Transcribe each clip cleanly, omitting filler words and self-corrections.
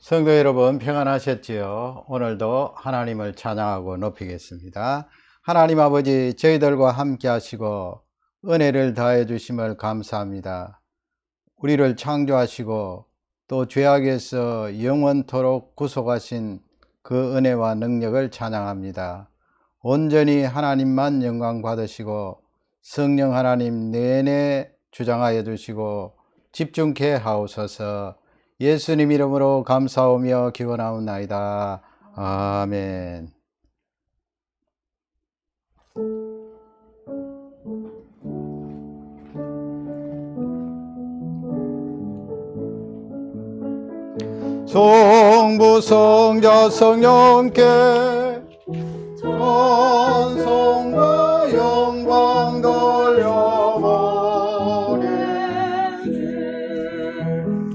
성도 여러분 평안하셨지요? 오늘도 하나님을 찬양하고 높이겠습니다. 하나님 아버지, 저희들과 함께 하시고 은혜를 더해 주심을 감사합니다. 우리를 창조하시고 또 죄악에서 영원토록 구속하신 그 은혜와 능력을 찬양합니다. 온전히 하나님만 영광 받으시고 성령 하나님 내내 주장하여 주시고 집중케 하옵소서. 예수님 이름으로 감사하며 기원하옵나이다. 아멘. 성부 성자 성령께 찬송과 영광 돌려보내주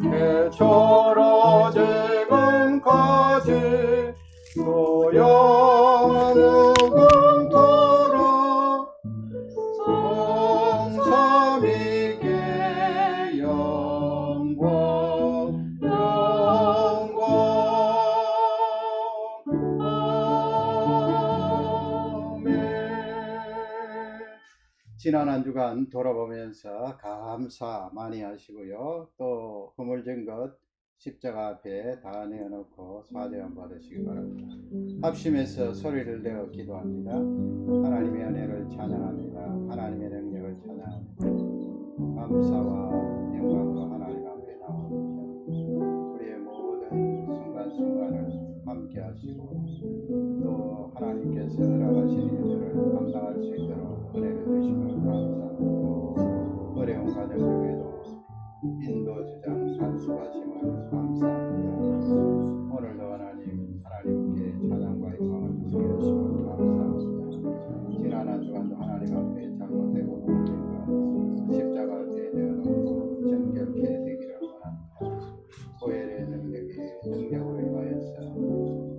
개처로 지금까지 또 영원토록 성삼위께 영광 지난 한 주간 돌아보면서 감사 많이 하시고요. 또 허물진 것 십자가 앞에 다 내어놓고 사죄함 받으시기 바랍니다. 합심해서 소리를 내어 기도합니다. 하나님의 은혜를 찬양합니다. 하나님의 능력을 찬양합니다. 감사와 영광과 하나님 앞에 나옵니다. 우리의 모든 순간순간을 함께 하시고 또 하나님께서 허락하신 일들을 감당할 수 있도록 은혜를 주시면 감사합니다. 어려운 과정 중에도 인도주장 간수하심을 감사합니다. 오늘도 하나님께 찬양과 영광을 드리시면 감사합니다. 지난 한 주간도 하나님 앞에 잘못되고 범죄가 십자가 앞에 내어놓고 정결케 되기를 원합니다. 고열의 능력으로 임하여서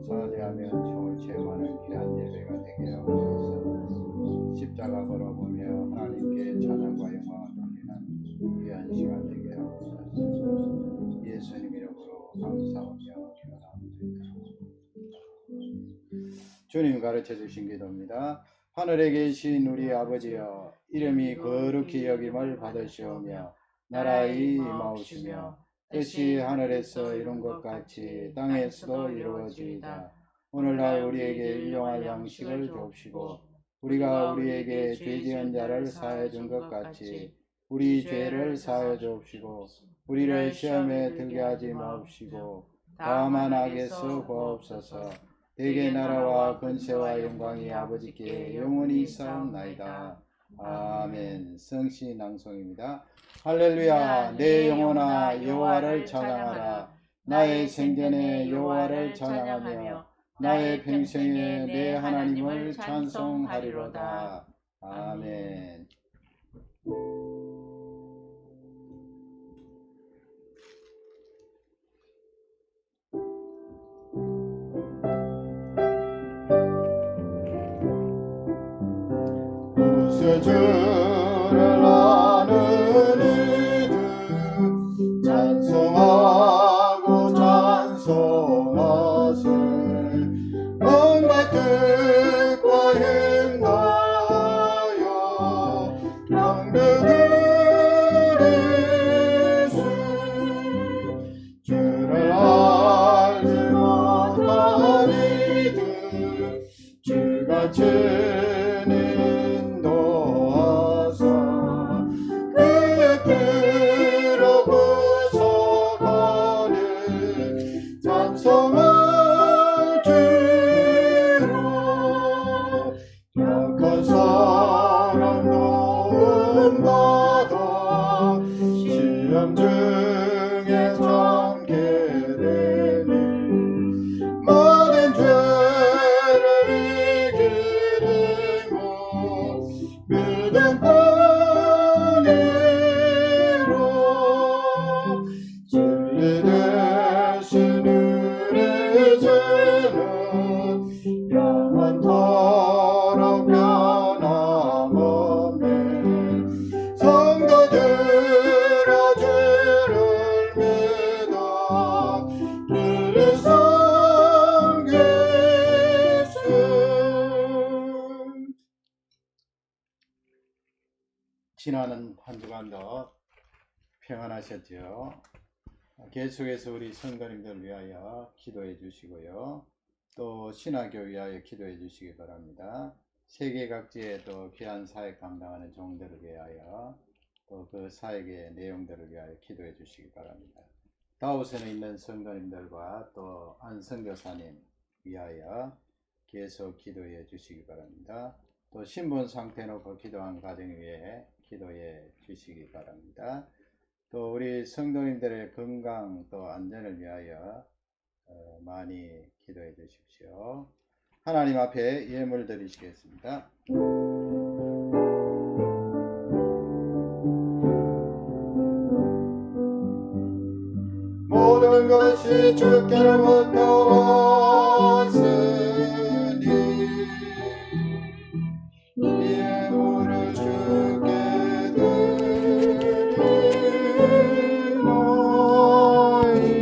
사죄하면 좋을 체험하는 귀한 예배가 되게 하옵소서. 십자가 걸어보며 하나님께 찬양과 영광을 돌리는 귀한 시간 되게 하옵소서. 예수님 이름으로 감사하며 기도합니다. 주님 가르쳐 주신 기도입니다. 하늘에 계신 우리 아버지여, 이름이 거룩히 여김을 받으시오며 나라의 임하옵시며 뜻이 하늘에서 이룬 것 같이 땅에서도 이루어지이다. 오늘날 우리에게 일용할 양식을 주옵시고 우리가 우리에게 죄지은 자를 사하여 준 것 같이 우리 죄를 사하여 주옵시고 우리를 시험에 들게 하지 마옵시고 다만 악에서 구하옵소서. 대개 나라와 권세와 영광이 아버지께 영원히 있사옵나이다. 아멘. 성시 낭송입니다. 할렐루야. 내 영혼아 여호와를 찬양하라. 나의 생전에 여호와를 찬양하며 나의 평생에 내 하나님을 찬송하리로다. 아멘. 주를 아는 이들 찬송하고 찬송하세. 온갖 뜻과 행하여 병들으리시. 주를 알지 못한 이들 주같이 지나는 한 주간도 평안하셨죠? 계속해서 우리 성도님들 위하여 기도해 주시고요. 또 신학교 위하여 기도해 주시기 바랍니다. 세계 각지에 또 귀한 사역 감당하는 종들을 위하여 또 그 사역의 내용들을 위하여 기도해 주시기 바랍니다. 다우선에 있는 성도님들과 또 안성교사님 위하여 계속 기도해 주시기 바랍니다. 또 신분 상태 놓고 기도한 가정 위에 기도해 주시기 바랍니다. 또 우리 성도님들의 건강 또 안전을 위하여 많이 기도해 주십시오. 하나님 앞에 예물 드리시겠습니다. 모든 것이 주께로부터 왔으니 예물을 주께 드리나이다. 아멘.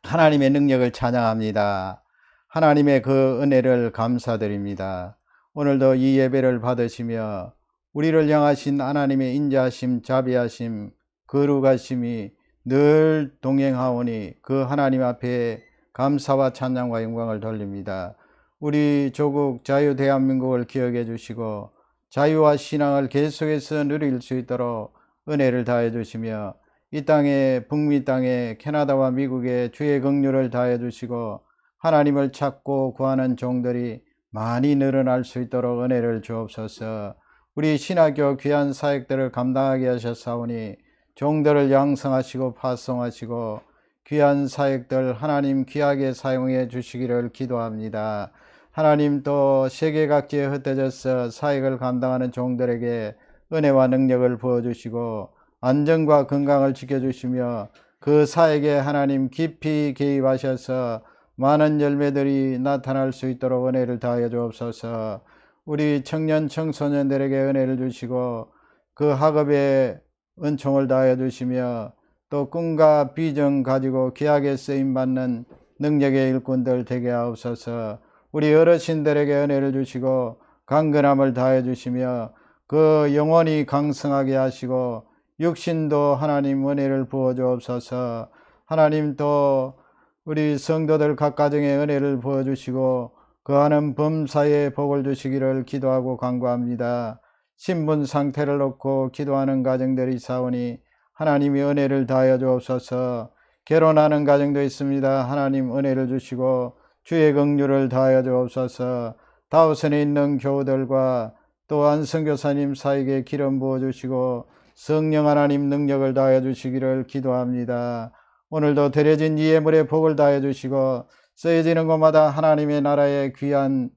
하나님의 능력을 찬양합니다. 하나님의 그 은혜를 감사드립니다. 오늘도 이 예배를 받으시며 우리를 향하신 하나님의 인자하심, 자비하심, 거룩하심이 늘 동행하오니 그 하나님 앞에 감사와 찬양과 영광을 돌립니다. 우리 조국 자유 대한민국을 기억해 주시고 자유와 신앙을 계속해서 누릴 수 있도록 은혜를 다해 주시며 이 땅에 북미 땅에 캐나다와 미국에 주의 긍휼을 다해 주시고 하나님을 찾고 구하는 종들이 많이 늘어날 수 있도록 은혜를 주옵소서. 우리 신학교 귀한 사역들을 감당하게 하셨사오니 종들을 양성하시고 파송하시고 귀한 사역들 하나님 귀하게 사용해 주시기를 기도합니다. 하나님 또 세계 각지에 흩어져서 사역을 감당하는 종들에게 은혜와 능력을 부어주시고 안전과 건강을 지켜주시며 그 사역에 하나님 깊이 개입하셔서 많은 열매들이 나타날 수 있도록 은혜를 다하여 주옵소서. 우리 청년 청소년들에게 은혜를 주시고 그 학업에 은총을 다하여 주시며 또 꿈과 비전 가지고 귀하게 쓰임받는 능력의 일꾼들 되게 하옵소서. 우리 어르신들에게 은혜를 주시고 강건함을 다하여 주시며 그 영혼이 강성하게 하시고 육신도 하나님 은혜를 부어 주옵소서. 하나님 또 우리 성도들 각 가정에 은혜를 부어주시고 그하는 범사에 복을 주시기를 기도하고 간구합니다. 신분 상태를 놓고 기도하는 가정들이 있사오니 하나님이 은혜를 다하여 주옵소서. 결혼하는 가정도 있습니다. 하나님 은혜를 주시고 주의 긍휼을 다하여 주옵소서. 다우선에 있는 교우들과 또 안성교사님 사이에 기름 부어주시고 성령 하나님 능력을 다하여 주시기를 기도합니다. 오늘도 드려진 이 예물의 복을 다해 주시고 쓰여지는 곳마다 하나님의 나라의 귀한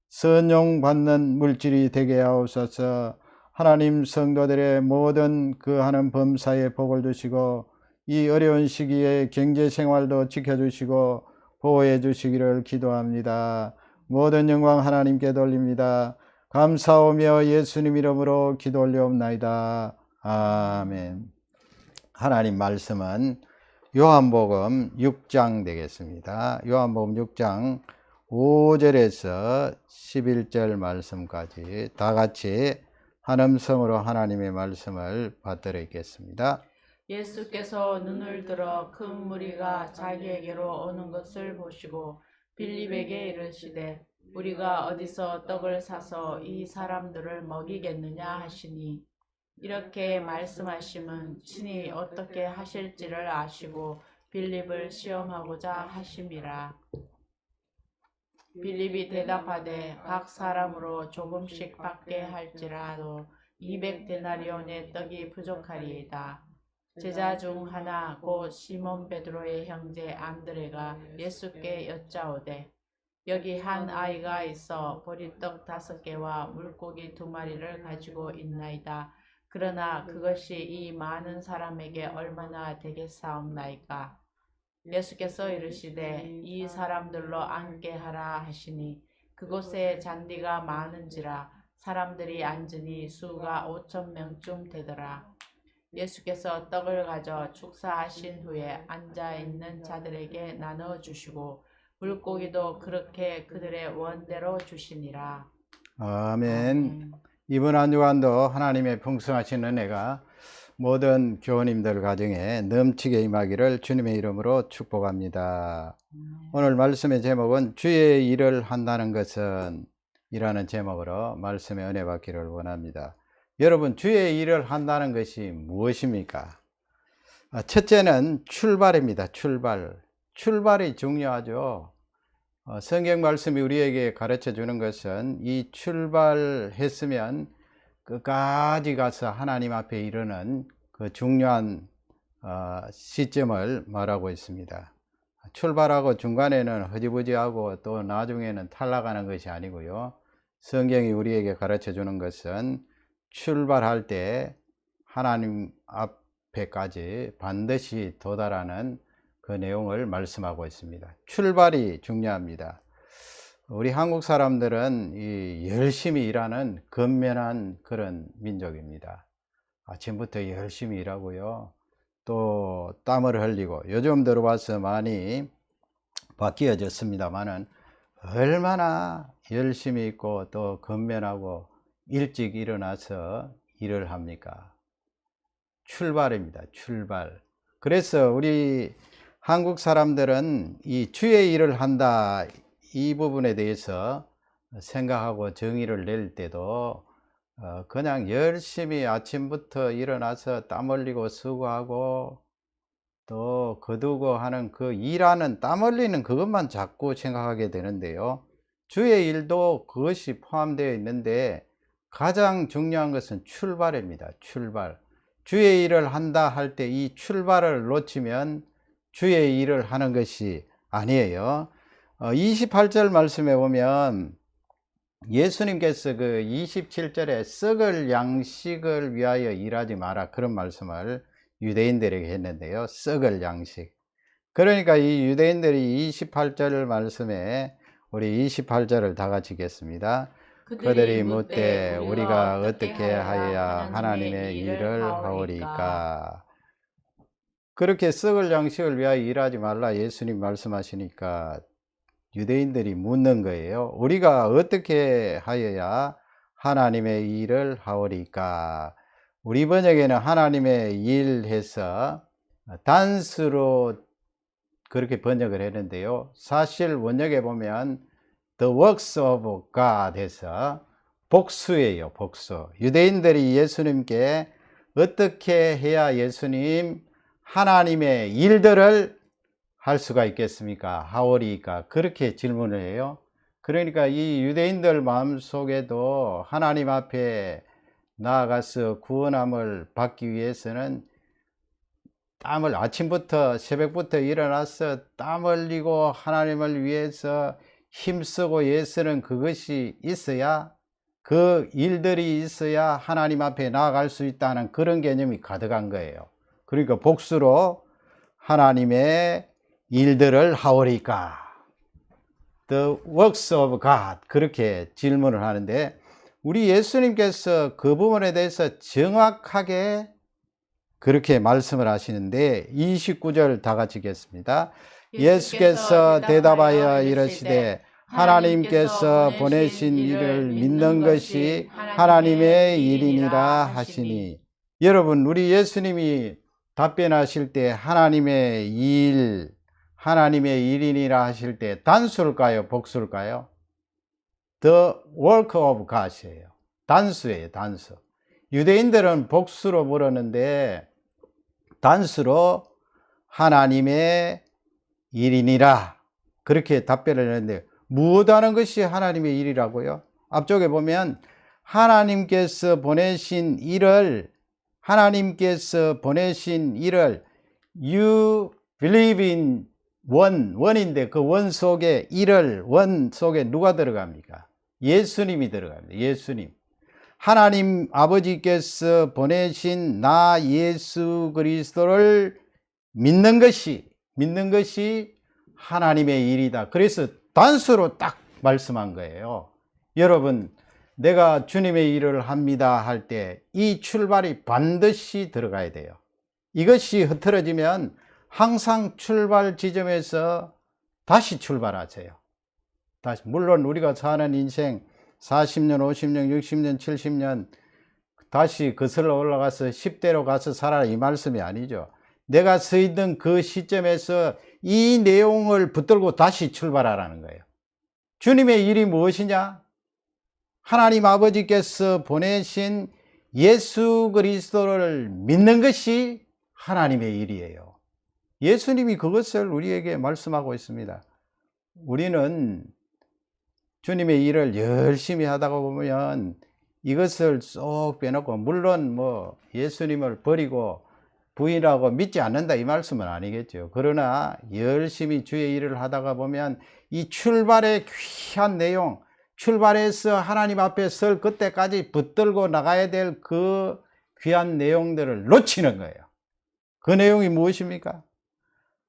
선용받는 물질이 되게 하옵소서. 하나님 성도들의 모든 그 하는 범사에 복을 주시고 이 어려운 시기에 경제생활도 지켜주시고 보호해 주시기를 기도합니다. 모든 영광 하나님께 돌립니다. 감사하며 예수님 이름으로 기도 올려옵나이다. 아멘. 하나님 말씀은 요한복음 6장 되겠습니다. 요한복음 6장 5절에서 11절 말씀까지 다 같이 한 음성으로 하나님의 말씀을 받들어 있겠습니다. 예수께서 눈을 들어 큰 무리가 자기에게로 오는 것을 보시고 빌립에게 이르시되 우리가 어디서 떡을 사서 이 사람들을 먹이겠느냐 하시니 이렇게 말씀하심은 친히 어떻게 하실지를 아시고 빌립을 시험하고자 하심이라. 빌립이 대답하되 각 사람으로 조금씩 받게 할지라도 200데나리온의 떡이 부족하리이다. 제자 중 하나 곧 시몬 베드로의 형제 안드레가 예수께 여짜오되 여기 한 아이가 있어 보리떡 5개와 물고기 2마리를 가지고 있나이다. 그러나 그것이 이 많은 사람에게 얼마나 되겠사옵나이까. 예수께서 이르시되 이 사람들로 앉게 하라 하시니 그곳에 잔디가 많은지라 사람들이 앉으니 수가 5,000명쯤 되더라. 예수께서 떡을 가져 축사하신 후에 앉아 있는 자들에게 나눠 주시고 물고기도 그렇게 그들의 원대로 주시니라. 아멘. 아멘. 이번 한 주간도 하나님의 풍성하신 은혜가 모든 교우님들 가정에 넘치게 임하기를 주님의 이름으로 축복합니다. 오늘 말씀의 제목은 주의 일을 한다는 것은 이라는 제목으로 말씀의 은혜 받기를 원합니다. 여러분, 주의 일을 한다는 것이 무엇입니까? 첫째는 출발입니다. 출발이 중요하죠. 성경 말씀이 우리에게 가르쳐 주는 것은 이 출발했으면 끝까지 가서 하나님 앞에 이르는 그 중요한 시점을 말하고 있습니다. 출발하고 중간에는 허지부지하고 또 나중에는 탈락하는 것이 아니고요. 성경이 우리에게 가르쳐 주는 것은 출발할 때 하나님 앞에까지 반드시 도달하는 그 내용을 말씀하고 있습니다. 출발이 중요합니다. 우리 한국 사람들은 열심히 일하는 건면한 그런 민족입니다. 아침부터 열심히 일하고요. 또 땀을 흘리고, 요즘 들어와서 많이 바뀌어졌습니다만은 얼마나 열심히 있고 또 건면하고 일찍 일어나서 일을 합니까? 출발입니다. 출발. 그래서 우리 한국 사람들은 이 주의 일을 한다, 이 부분에 대해서 생각하고 정의를 낼 때도 그냥 열심히 아침부터 일어나서 땀 흘리고 수고하고 또 거두고 하는 그 일하는 땀 흘리는 그것만 자꾸 생각하게 되는데요. 주의 일도 그것이 포함되어 있는데 가장 중요한 것은 출발입니다. 출발. 주의 일을 한다 할 때 이 출발을 놓치면 주의 일을 하는 것이 아니에요. 28절 말씀에 보면 예수님께서 그 27절에 썩을 양식을 위하여 일하지 마라, 그런 말씀을 유대인들에게 했는데요. 썩을 양식. 그러니까 이 유대인들이 28절 말씀에 우리 28절을 다 같이 읽겠습니다. 그들이 묻되 우리가 어떻게 하여야 하나님의 일을 하오리까. 그렇게 썩을 양식을 위하여 일하지 말라 예수님 말씀하시니까 유대인들이 묻는 거예요. 우리가 어떻게 하여야 하나님의 일을 하오리까. 우리 번역에는 하나님의 일 해서 단수로 그렇게 번역을 했는데요. 사실 원역에 보면 The works of God 해서 복수예요. 복수. 유대인들이 예수님께 어떻게 해야 예수님 하나님의 일들을 할 수가 있겠습니까? 하오리까? 그렇게 질문을 해요. 그러니까 이 유대인들 마음속에도 하나님 앞에 나아가서 구원함을 받기 위해서는 땀을 아침부터 새벽부터 일어나서 땀 흘리고 하나님을 위해서 힘쓰고 애쓰는 그것이 있어야, 그 일들이 있어야 하나님 앞에 나아갈 수 있다는 그런 개념이 가득한 거예요. 그러니까 복수로 하나님의 일들을 하오리까. The works of God. 그렇게 질문을 하는데 우리 예수님께서 그 부분에 대해서 정확하게 그렇게 말씀을 하시는데 29절 다 같이 읽겠습니다. 예수께서 대답하여 이르시되 하나님께서 보내신 이를 믿는 것이 하나님의 일이니라 하시니. 여러분, 우리 예수님이 답변하실 때 하나님의 일, 하나님의 일이니라 하실 때 단수일까요? 복수일까요? The work of God이에요. 단수예요. 단수. 유대인들은 복수로 물었는데 단수로 하나님의 일이니라 그렇게 답변을 했는데 무엇하는 것이 하나님의 일이라고요? 앞쪽에 보면 하나님께서 보내신 일을 You believe in 원인데 그 원 속에 원 속에 누가 들어갑니까? 예수님이 들어갑니다. 예수님. 하나님 아버지께서 보내신 나 예수 그리스도를 믿는 것이 하나님의 일이다. 그래서 단수로 딱 말씀한 거예요. 여러분, 내가 주님의 일을 합니다 할 때 이 출발이 반드시 들어가야 돼요. 이것이 흐트러지면 항상 출발 지점에서 다시 출발하세요. 다시. 물론 우리가 사는 인생 40년, 50년, 60년, 70년 다시 거슬러 올라가서 10대로 가서 살아라 이 말씀이 아니죠. 내가 서 있는 그 시점에서 이 내용을 붙들고 다시 출발하라는 거예요. 주님의 일이 무엇이냐? 하나님 아버지께서 보내신 예수 그리스도를 믿는 것이 하나님의 일이에요. 예수님이 그것을 우리에게 말씀하고 있습니다. 우리는 주님의 일을 열심히 하다가 보면 이것을 쏙 빼놓고, 물론 예수님을 버리고 부인하고 믿지 않는다 이 말씀은 아니겠죠. 그러나 열심히 주의 일을 하다가 보면 이 출발의 귀한 내용, 출발해서 하나님 앞에 설 그때까지 붙들고 나가야 될 그 귀한 내용들을 놓치는 거예요. 그 내용이 무엇입니까?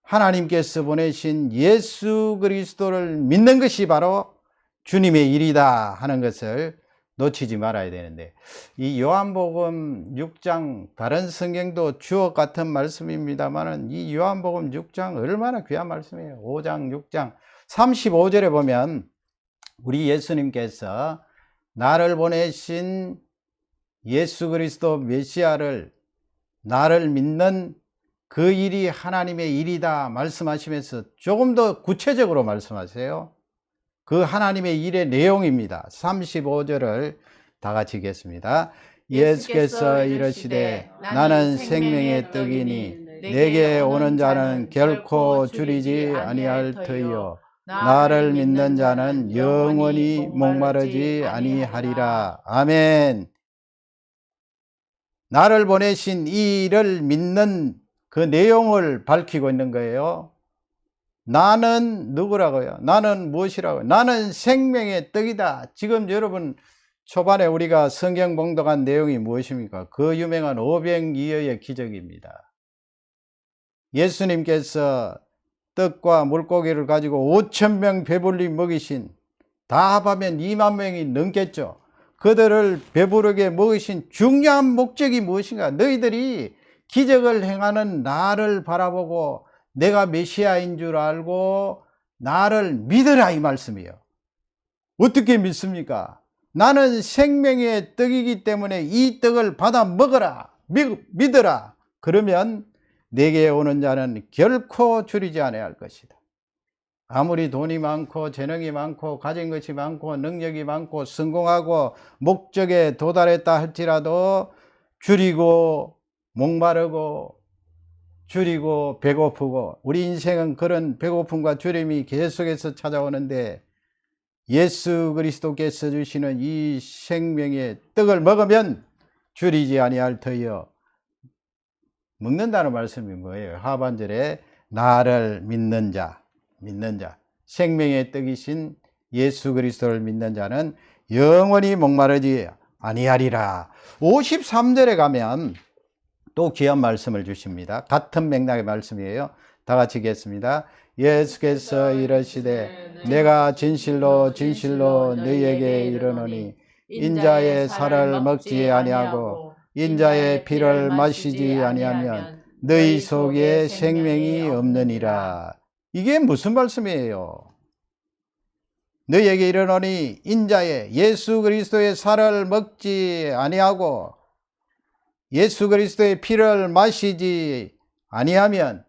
하나님께서 보내신 예수 그리스도를 믿는 것이 바로 주님의 일이다 하는 것을 놓치지 말아야 되는데, 이 요한복음 6장, 다른 성경도 주옥 같은 말씀입니다만 이 요한복음 6장 얼마나 귀한 말씀이에요. 5장 6장 35절에 보면 우리 예수님께서 나를 보내신 예수 그리스도 메시아를, 나를 믿는 그 일이 하나님의 일이다 말씀하시면서 조금 더 구체적으로 말씀하세요. 그 하나님의 일의 내용입니다. 35절을 다 같이 읽겠습니다. 예수께서 이르시되 나는 생명의 떡이니 내게 오는 자는 결코 줄이지 아니할 터이요 나를 믿는 자는 영원히 목마르지 아니하리라. 아멘. 나를 보내신 이 일을 믿는 그 내용을 밝히고 있는 거예요. 나는 누구라고요? 나는 무엇이라고요? 나는 생명의 떡이다. 지금 여러분 초반에 우리가 성경 봉독한 내용이 무엇입니까? 그 유명한 오병이어의 기적입니다. 예수님께서 떡과 물고기를 가지고 5,000명 배불리 먹이신, 다 합하면 2만 명이 넘겠죠. 그들을 배부르게 먹이신 중요한 목적이 무엇인가? 너희들이 기적을 행하는 나를 바라보고 내가 메시아인 줄 알고 나를 믿으라 이 말씀이에요. 어떻게 믿습니까? 나는 생명의 떡이기 때문에 이 떡을 받아 먹어라, 믿어라. 그러면 내게 오는 자는 결코 줄이지 아니할 것이다. 아무리 돈이 많고 재능이 많고 가진 것이 많고 능력이 많고 성공하고 목적에 도달했다 할지라도 줄이고 목마르고 줄이고 배고프고, 우리 인생은 그런 배고픔과 줄임이 계속해서 찾아오는데 예수 그리스도께서 주시는 이 생명의 떡을 먹으면 줄이지 아니할 터이요. 먹는다는 말씀이 뭐예요? 하반절에 나를 믿는 자, 생명의 떡이신 예수 그리스도를 믿는 자는 영원히 목마르지 아니하리라. 53절에 가면 또 귀한 말씀을 주십니다. 같은 맥락의 말씀이에요. 다 같이 읽겠습니다. 예수께서 이르시되 내가 진실로 진실로 너희에게 이르노니 인자의 살을 먹지 아니하고 인자의 피를 마시지 아니하면 너희 속에 생명이 없느니라. 이게 무슨 말씀이에요? 너희에게 이르노니 인자의 예수 그리스도의 살을 먹지 아니하고 예수 그리스도의 피를 마시지 아니하면,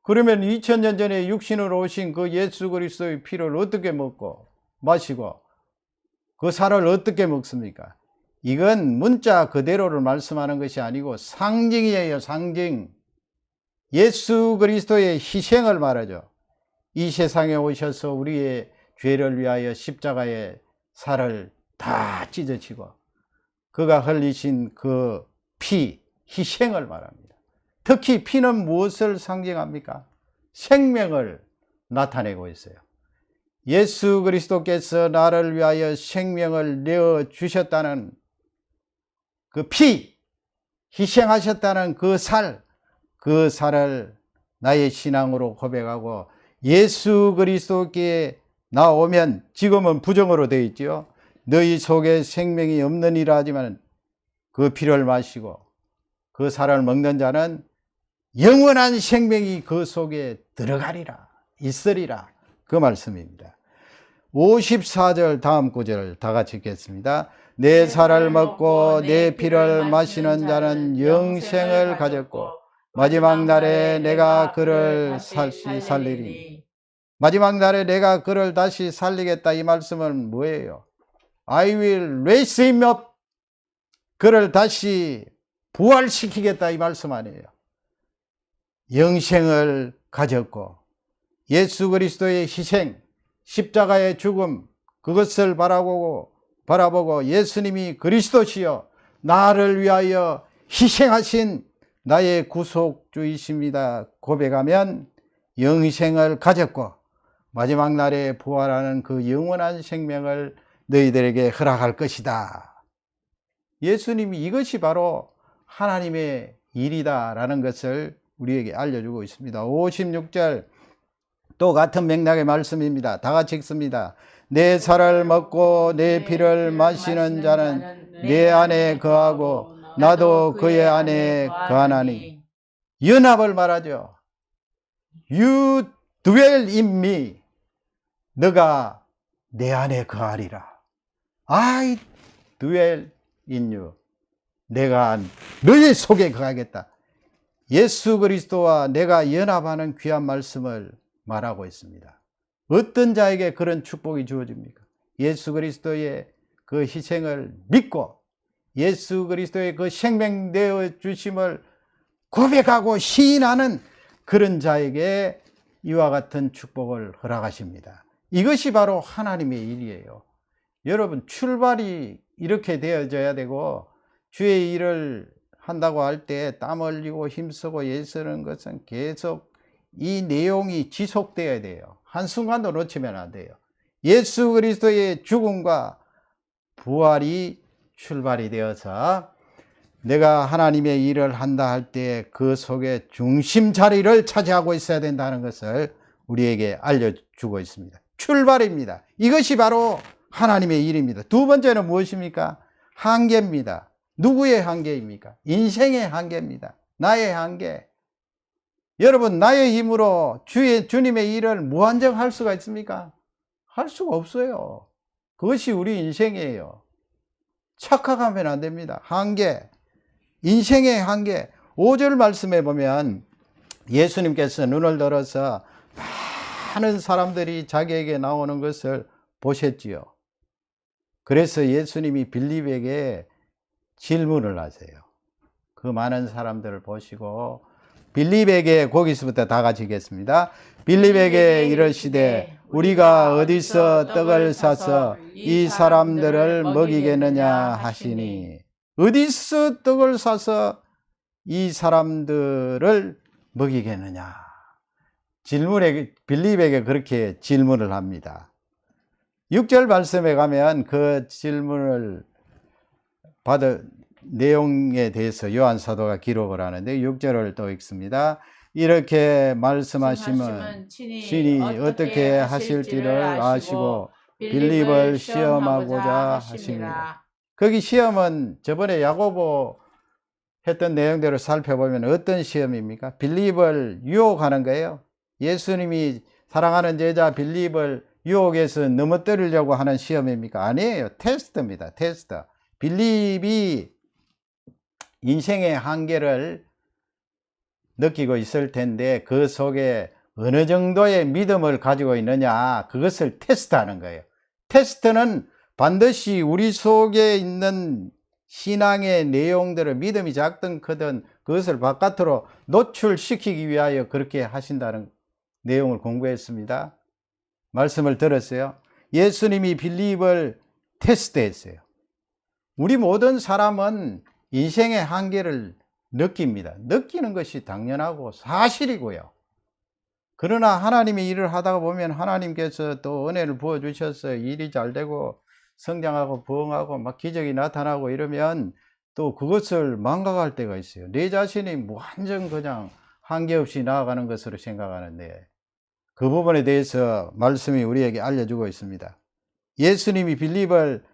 그러면 2000년 전에 육신으로 오신 그 예수 그리스도의 피를 어떻게 먹고 마시고 그 살을 어떻게 먹습니까? 이건 문자 그대로를 말씀하는 것이 아니고 상징이에요. 상징. 예수 그리스도의 희생을 말하죠. 이 세상에 오셔서 우리의 죄를 위하여 십자가의 살을 다 찢어지고 그가 흘리신 그 피, 희생을 말합니다. 특히 피는 무엇을 상징합니까? 생명을 나타내고 있어요. 예수 그리스도께서 나를 위하여 생명을 내어주셨다는 그 피, 희생하셨다는 그 살을 나의 신앙으로 고백하고 예수 그리스도께 나오면, 지금은 부정으로 되어 있죠. 너희 속에 생명이 없느니라 하지만 그 피를 마시고 그 살을 먹는 자는 영원한 생명이 그 속에 들어가리라, 있으리라. 그 말씀입니다. 54절 다음 구절을 다 같이 읽겠습니다. 내 살을 먹고 내 피를 마시는 자는 영생을 가졌고 마지막 날에 내가 그를 다시 살리리. 마지막 날에 내가 그를 다시 살리겠다. 이 말씀은 뭐예요? I will raise him up. 그를 다시 부활시키겠다. 이 말씀 아니에요. 영생을 가졌고 예수 그리스도의 희생, 십자가의 죽음, 그것을 바라보고 예수님이 그리스도시여 나를 위하여 희생하신 나의 구속주이십니다 고백하면 영생을 가졌고 마지막 날에 부활하는 그 영원한 생명을 너희들에게 허락할 것이다. 예수님이 이것이 바로 하나님의 일이다라는 것을 우리에게 알려주고 있습니다. 56절 또 같은 맥락의 말씀입니다. 다 같이 읽습니다. 내 살을 먹고 내 피를 마시는 자는 내 안에 거하고 나도 그의 안에 거하나니. 연합을 말하죠. You dwell in me. 너가 내 안에 거하리라. I dwell in you. 내가 너희 속에 거하겠다. 예수 그리스도와 내가 연합하는 귀한 말씀을 말하고 있습니다. 어떤 자에게 그런 축복이 주어집니까? 예수 그리스도의 그 희생을 믿고 예수 그리스도의 그 생명되어 주심을 고백하고 시인하는 그런 자에게 이와 같은 축복을 허락하십니다. 이것이 바로 하나님의 일이에요. 여러분, 출발이 이렇게 되어져야 되고 주의 일을 한다고 할 때 땀 흘리고 힘쓰고 애쓰는 것은 계속 이 내용이 지속되어야 돼요. 한순간도 놓치면 안 돼요. 예수 그리스도의 죽음과 부활이 출발이 되어서 내가 하나님의 일을 한다 할 때 그 속에 중심 자리를 차지하고 있어야 된다는 것을 우리에게 알려주고 있습니다. 출발입니다. 이것이 바로 하나님의 일입니다. 두 번째는 무엇입니까? 한계입니다. 누구의 한계입니까? 인생의 한계입니다. 나의 한계. 여러분, 나의 힘으로 주님의 일을 무한정할 수가 있습니까? 할 수가 없어요. 그것이 우리 인생이에요. 착각하면 안 됩니다. 한계, 인생의 한계. 5절 말씀에 보면 예수님께서 눈을 들어서 많은 사람들이 자기에게 나오는 것을 보셨지요. 그래서 예수님이 빌립에게 질문을 하세요. 그 많은 사람들을 보시고 빌립에게, 거기서부터 다 같이 읽겠습니다. 빌립에게 이르시되 우리가 어디서 떡을 사서 이 사람들을 먹이겠느냐 하시니. 어디서 떡을 사서 이 사람들을 먹이겠느냐. 빌립에게 그렇게 질문을 합니다. 6절 말씀에 가면 그 질문을 받은 내용에 대해서 요한 사도가 기록을 하는데 6절을 또 읽습니다. 이렇게 말씀하시면 신이 어떻게 하실지를 아시고 빌립을 시험하고자 하십니다. 거기 시험은 저번에 야고보 했던 내용대로 살펴보면 어떤 시험입니까? 빌립을 유혹하는 거예요. 예수님이 사랑하는 제자 빌립을 유혹해서 넘어뜨리려고 하는 시험입니까? 아니에요. 테스트입니다. 테스트. 빌립이 인생의 한계를 느끼고 있을 텐데 그 속에 어느 정도의 믿음을 가지고 있느냐, 그것을 테스트하는 거예요. 테스트는 반드시 우리 속에 있는 신앙의 내용들을, 믿음이 작든 크든 그것을 바깥으로 노출시키기 위하여 그렇게 하신다는 내용을 공부했습니다. 말씀을 들었어요. 예수님이 빌립을 테스트했어요. 우리 모든 사람은 인생의 한계를 느낍니다. 느끼는 것이 당연하고 사실이고요. 그러나 하나님의 일을 하다가 보면 하나님께서 또 은혜를 부어주셔서 일이 잘 되고 성장하고 부흥하고 막 기적이 나타나고 이러면 또 그것을 망각할 때가 있어요. 내 자신이 완전 그냥 한계 없이 나아가는 것으로 생각하는데 그 부분에 대해서 말씀이 우리에게 알려주고 있습니다. 예수님이 빌립을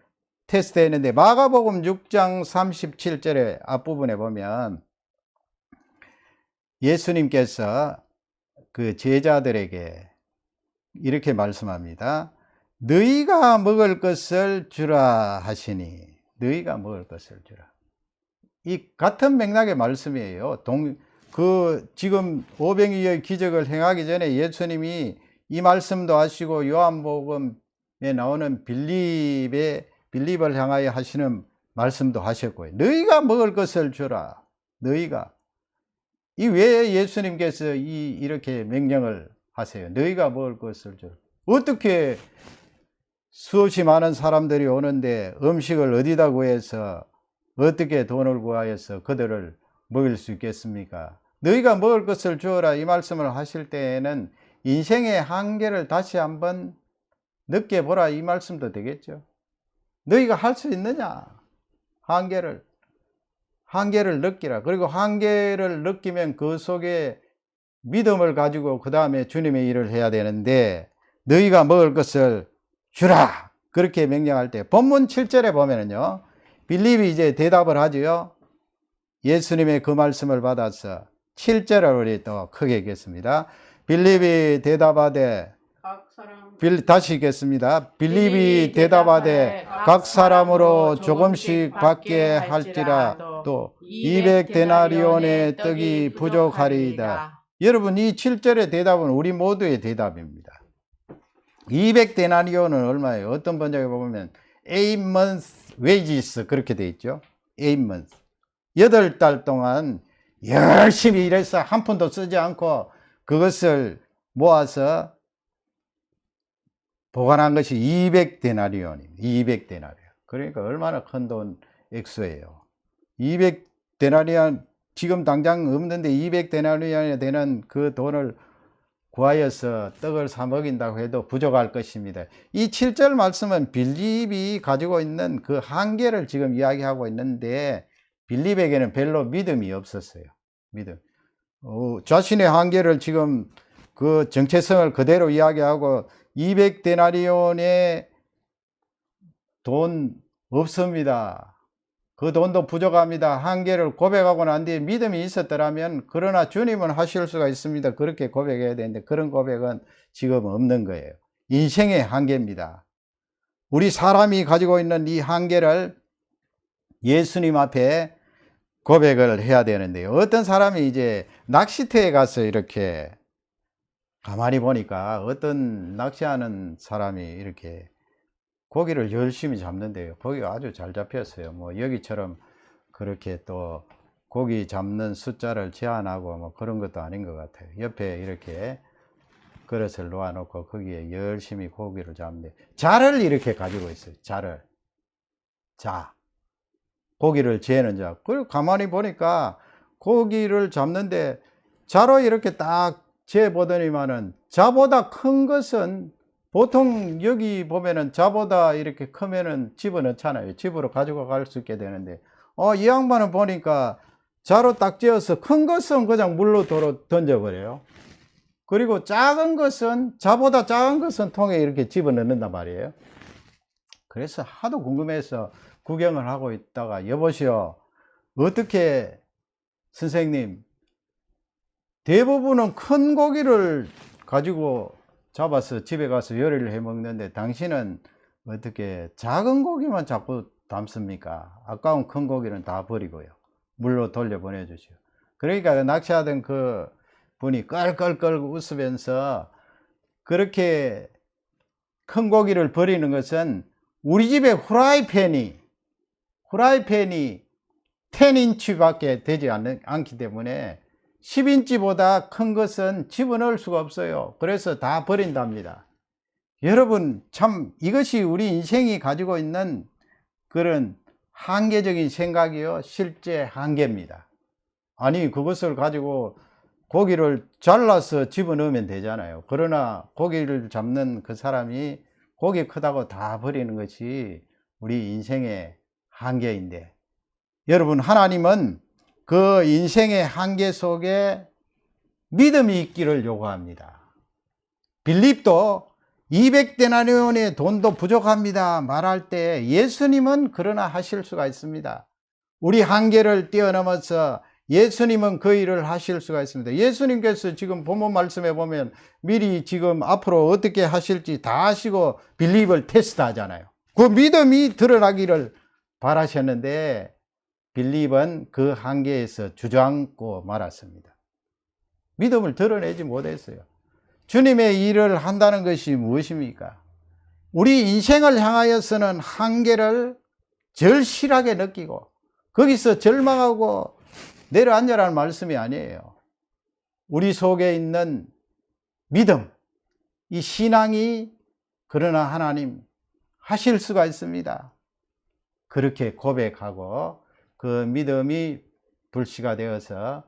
테스트 했는데 마가복음 6장 37절의 앞부분에 보면 예수님께서 그 제자들에게 이렇게 말씀합니다. 너희가 먹을 것을 주라 하시니, 너희가 먹을 것을 주라. 이 같은 맥락의 말씀이에요. 지금 오병이어의 기적을 행하기 전에 예수님이 이 말씀도 하시고 요한복음에 나오는 빌립을 향하여 하시는 말씀도 하셨고요. 너희가 먹을 것을 주라. 너희가. 이 왜 예수님께서 이렇게 명령을 하세요? 너희가 먹을 것을 주라. 어떻게 수없이 많은 사람들이 오는데 음식을 어디다 구해서 어떻게 돈을 구하여서 그들을 먹일 수 있겠습니까? 너희가 먹을 것을 주어라 이 말씀을 하실 때에는 인생의 한계를 다시 한번 느껴보라 이 말씀도 되겠죠. 너희가 할 수 있느냐? 한계를 느끼라. 그리고 한계를 느끼면 그 속에 믿음을 가지고 그 다음에 주님의 일을 해야 되는데 너희가 먹을 것을 주라 그렇게 명령할 때 본문 7절에 보면은요 빌립이 이제 대답을 하지요. 예수님의 그 말씀을 받아서 7절을 우리 또 크게 읽겠습니다. 빌립이 대답하되 다시 읽겠습니다. 빌립이 대답하되 각 사람으로 조금씩 받게 할지라 또 200데나리온의 떡이 부족하리이다. 여러분 이 7절의 대답은 우리 모두의 대답입니다. 200데나리온은 얼마예요? 어떤 번역에 보면 8 months wages 그렇게 돼 있죠. 8 months 8달 동안 열심히 일해서 한 푼도 쓰지 않고 그것을 모아서 보관한 것이 200데나리온입니다. 200데나리온. 그러니까 얼마나 큰 돈 액수예요. 200데나리온 지금 당장 없는데 200데나리온이 되는 그 돈을 구하여서 떡을 사 먹인다고 해도 부족할 것입니다. 이 7절 말씀은 빌립이 가지고 있는 그 한계를 지금 이야기하고 있는데 빌립에게는 별로 믿음이 없었어요. 믿음. 자신의 한계를 지금 그 정체성을 그대로 이야기하고 200데나리온의 돈 없습니다. 그 돈도 부족합니다. 한계를 고백하고 난 뒤에 믿음이 있었더라면 그러나 주님은 하실 수가 있습니다. 그렇게 고백해야 되는데 그런 고백은 지금 없는 거예요. 인생의 한계입니다. 우리 사람이 가지고 있는 이 한계를 예수님 앞에 고백을 해야 되는데요. 어떤 사람이 이제 낚시터에 가서 이렇게 가만히 보니까 어떤 낚시하는 사람이 이렇게 고기를 열심히 잡는데요. 고기가 아주 잘 잡혔어요. 뭐 여기처럼 그렇게 또 고기 잡는 숫자를 제한하고 뭐 그런 것도 아닌 것 같아요. 옆에 이렇게 그릇을 놓아놓고 거기에 열심히 고기를 잡는데 자를 이렇게 가지고 있어요. 자를. 자. 고기를 재는 자. 그리고 가만히 보니까 고기를 잡는데 자로 이렇게 딱 재보더니만은 자보다 큰 것은 보통 여기 보면은 자보다 이렇게 크면은 집어넣잖아요. 집으로 가지고 갈 수 있게 되는데 이 양반은 보니까 자로 딱 재어서 큰 것은 그냥 물로 던져버려요. 그리고 작은 것은 자보다 작은 것은 통에 이렇게 집어넣는단 말이에요. 그래서 하도 궁금해서 구경을 하고 있다가 여보시오 어떻게 선생님 대부분은 큰 고기를 가지고 잡아서 집에 가서 요리를 해 먹는데 당신은 어떻게 작은 고기만 자꾸 담습니까? 아까운 큰 고기는 다 버리고요. 물로 돌려 보내주시오. 그러니까 낚시하던 그 분이 껄껄껄 웃으면서 그렇게 큰 고기를 버리는 것은 우리 집에 후라이팬이 10인치밖에 되지 않기 때문에 10인치보다 큰 것은 집어넣을 수가 없어요. 그래서 다 버린답니다. 여러분 참 이것이 우리 인생이 가지고 있는 그런 한계적인 생각이요 실제 한계입니다. 아니 그것을 가지고 고기를 잘라서 집어넣으면 되잖아요. 그러나 고기를 잡는 그 사람이 고기 크다고 다 버리는 것이 우리 인생의 한계인데 여러분 하나님은 그 인생의 한계 속에 믿음이 있기를 요구합니다. 빌립도 200데나리온의 돈도 부족합니다 말할 때 예수님은 그러나 하실 수가 있습니다. 우리 한계를 뛰어넘어서 예수님은 그 일을 하실 수가 있습니다. 예수님께서 지금 본문 말씀에 보면 미리 지금 앞으로 어떻게 하실지 다 하시고 빌립을 테스트 하잖아요. 그 믿음이 드러나기를 바라셨는데 빌립은 그 한계에서 주저앉고 말았습니다. 믿음을 드러내지 못했어요. 주님의 일을 한다는 것이 무엇입니까? 우리 인생을 향하여서는 한계를 절실하게 느끼고 거기서 절망하고 내려앉으라는 말씀이 아니에요. 우리 속에 있는 믿음, 이 신앙이 그러나 하나님 하실 수가 있습니다. 그렇게 고백하고 그 믿음이 불씨가 되어서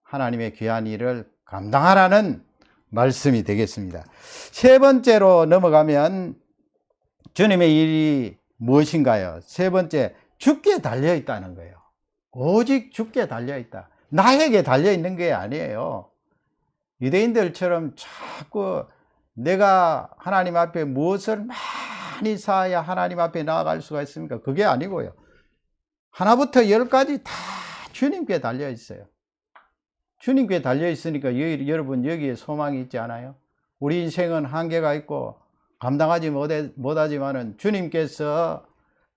하나님의 귀한 일을 감당하라는 말씀이 되겠습니다. 세 번째로 넘어가면 주님의 일이 무엇인가요? 세 번째, 주께 달려 있다는 거예요. 오직 주께 달려 있다. 나에게 달려 있는 게 아니에요. 유대인들처럼 자꾸 내가 하나님 앞에 무엇을 많이 쌓아야 하나님 앞에 나아갈 수가 있습니까? 그게 아니고요. 하나부터 10까지 다 주님께 달려 있어요. 주님께 달려 있으니까 여러분 여기에 소망이 있지 않아요? 우리 인생은 한계가 있고 감당하지 못하지만은 주님께서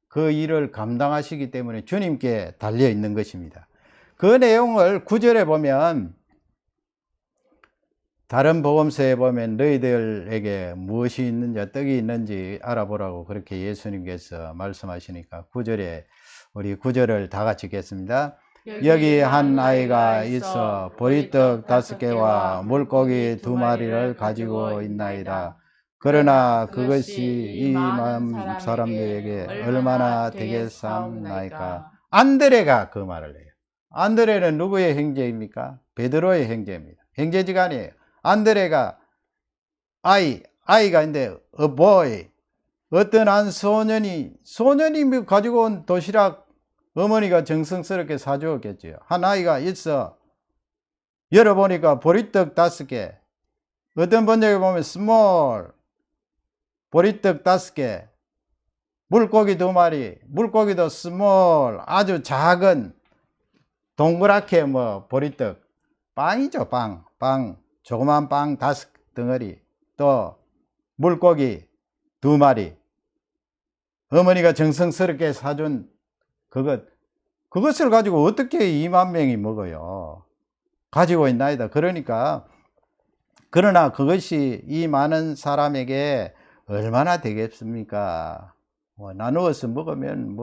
그 일을 감당하시기 때문에 주님께 달려 있는 것입니다. 그 내용을 9절에 보면 다른 복음서에 보면 너희들에게 무엇이 있는지 떡이 있는지 알아보라고 그렇게 예수님께서 말씀하시니까 9절에 우리 9절을 다 같이 읽겠습니다. 여기 한 아이가 있어 보리떡 5개와 물고기 2마리를 가지고 있나이다. 그러나 그것이 이 많은 사람들에게 얼마나 되겠사옵나이까. 안드레가 그 말을 해요. 안드레는 누구의 형제입니까? 베드로의 형제입니다. 형제지간이에요. 안드레가 아이가 있는데 a boy, 어떤 한 소년이 가지고 온 도시락 어머니가 정성스럽게 사주었겠죠. 한 아이가 있어 열어보니까 보리떡 5개, 어떤 번역에 보면 small, 보리떡 5개, 물고기 2마리, 물고기도 small, 아주 작은 동그랗게 보리떡, 빵이죠. 빵, 조그만 빵 5덩어리, 또 물고기 2마리, 어머니가 정성스럽게 사준 그것을 가지고 어떻게 2만 명이 먹어요? 가지고 있나이다. 그러나 그것이 이 많은 사람에게 얼마나 되겠습니까? 나누어서 먹으면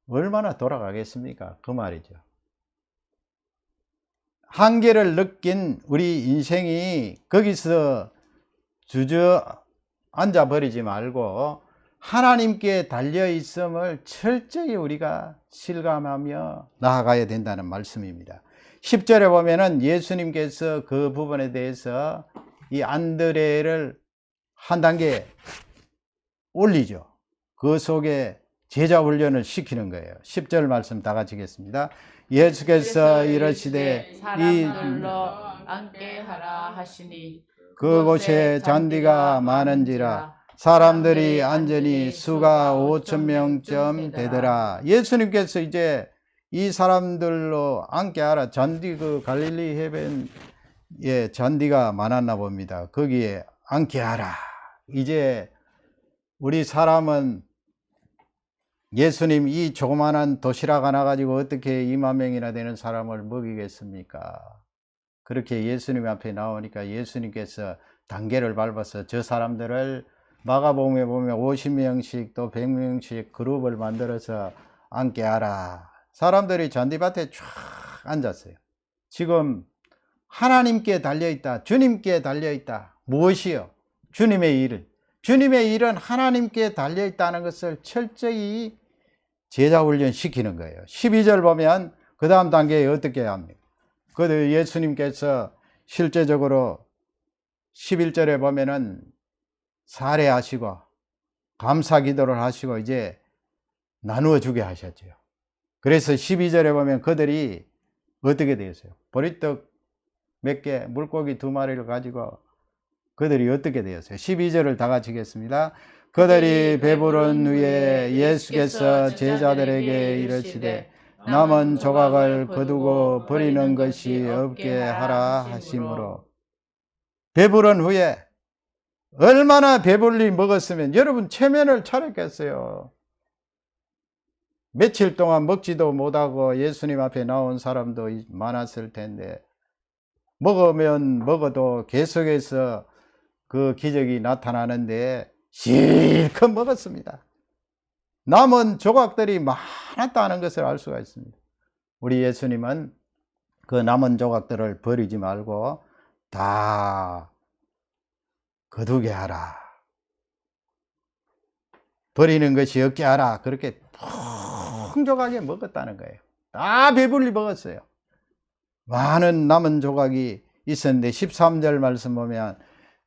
얼마나 돌아가겠습니까? 그 말이죠. 한계를 느낀 우리 인생이 거기서 주저앉아 버리지 말고 하나님께 달려있음을 철저히 우리가 실감하며 나아가야 된다는 말씀입니다. 10절에 보면은 예수님께서 그 부분에 대해서 이 안드레를 한 단계 올리죠. 그 속에 제자 훈련을 시키는 거예요. 10절 말씀 다 같이 읽겠습니다. 예수께서 이르시되 사람들로 앉게 하라 하시니 그곳에 잔디가 많은지라 사람들이 앉으니 수가 5,000명쯤 되더라. 예수님께서 이제 이 사람들로 앉게 하라. 잔디 그 갈릴리 해변에 잔디가 많았나 봅니다. 거기에 앉게 하라. 이제 우리 사람은 예수님 이 조그만한 도시락 하나 가지고 어떻게 2만 명이나 되는 사람을 먹이겠습니까? 그렇게 예수님 앞에 나오니까 예수님께서 단계를 밟아서 저 사람들을 마가복음에 보면 50명씩 또 100명씩 그룹을 만들어서 앉게 하라. 사람들이 잔디밭에 쫙 앉았어요. 지금 하나님께 달려있다. 주님께 달려있다. 무엇이요? 주님의 일을. 주님의 일은 하나님께 달려있다는 것을 철저히 제자훈련 시키는 거예요. 12절 보면 그 다음 단계에 어떻게 합니까? 그 예수님께서 실제적으로 11절에 보면은 살해하시고 감사 기도를 하시고 이제 나누어 주게 하셨죠. 그래서 12절에 보면 그들이 어떻게 되었어요? 보리떡 몇 개, 물고기 2마리를 가지고 그들이 어떻게 되었어요? 12절을 다 같이 읽겠습니다. 그들이 배부른 후에 예수께서 제자들에게 이르시되 남은 조각을 거두고 버리는 것이 없게 하라 하심으로. 배부른 후에 얼마나 배불리 먹었으면 여러분 체면을 차렸겠어요. 며칠 동안 먹지도 못하고 예수님 앞에 나온 사람도 많았을 텐데 먹으면 먹어도 계속해서 그 기적이 나타나는데 실컷 먹었습니다. 남은 조각들이 많았다는 것을 알 수가 있습니다. 우리 예수님은 그 남은 조각들을 버리지 말고 다 거두게 하라. 버리는 것이 없게 하라. 그렇게 풍족하게 먹었다는 거예요. 다 배불리 먹었어요. 많은 남은 조각이 있었는데 13절 말씀 보면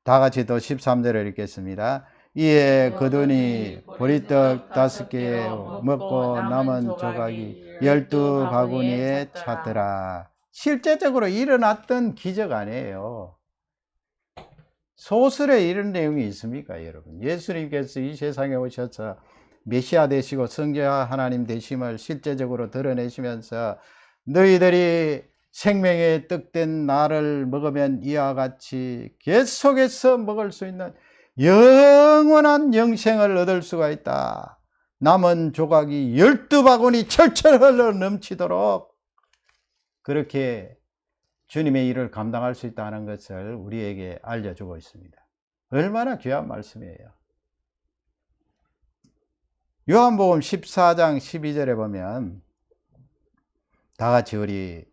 다 같이 또 13절을 읽겠습니다. 이에 거두니 보리떡 5개 먹고 남은 조각이 12바구니에 찼더라. 실제적으로 일어났던 기적 아니에요. 소설에 이런 내용이 있습니까, 여러분? 예수님께서 이 세상에 오셔서 메시아 되시고 성자 하나님 되심을 실제적으로 드러내시면서 너희들이 생명의 떡된 나를 먹으면 이와 같이 계속해서 먹을 수 있는 영원한 영생을 얻을 수가 있다. 남은 조각이 12바구니 철철 흘러 넘치도록 그렇게 주님의 일을 감당할 수 있다는 것을 우리에게 알려주고 있습니다. 얼마나 귀한 말씀이에요. 요한복음 14장 12절에 보면 다 같이 우리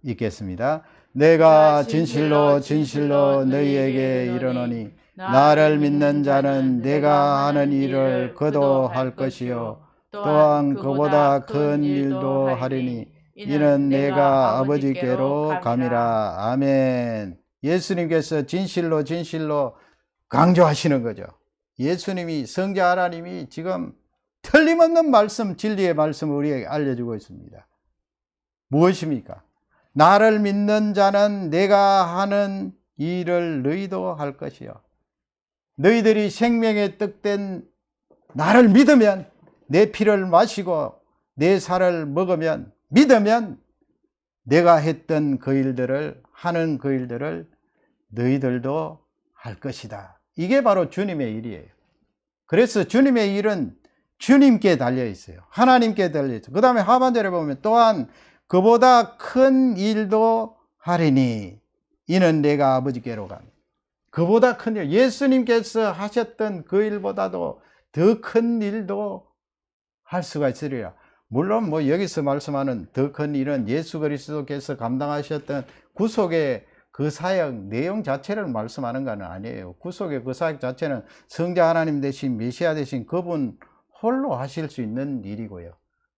읽겠습니다. 내가 진실로 진실로 너희에게 이르노니 나를 믿는 자는 내가 하는 일을 그도 할 것이요 또한 그보다 큰 일도 하리니 이는 내가 아버지께로 감이라. 아멘. 예수님께서 진실로 진실로 강조하시는 거죠. 예수님이 성자 하나님이 지금 틀림없는 말씀, 진리의 말씀을 우리에게 알려주고 있습니다. 무엇입니까? 나를 믿는 자는 내가 하는 일을 너희도 할 것이요. 너희들이 생명의 떡된 나를 믿으면, 내 피를 마시고 내 살을 먹으면, 믿으면 내가 했던 그 일들을, 하는 그 일들을 너희들도 할 것이다. 이게 바로 주님의 일이에요. 그래서 주님의 일은 주님께 달려 있어요. 하나님께 달려 있어요. 그 다음에 하반절에 보면 또한 그보다 큰 일도 하리니 이는 내가 아버지께로 감. 그보다 큰 일, 예수님께서 하셨던 그 일보다도 더 큰 일도 할 수가 있으리라. 물론 뭐 여기서 말씀하는 더 큰 일은 예수 그리스도께서 감당하셨던 구속의 그 사역 내용 자체를 말씀하는 건 아니에요. 구속의 그 사역 자체는 성자 하나님 되신 메시아 되신 그분 홀로 하실 수 있는 일이고요.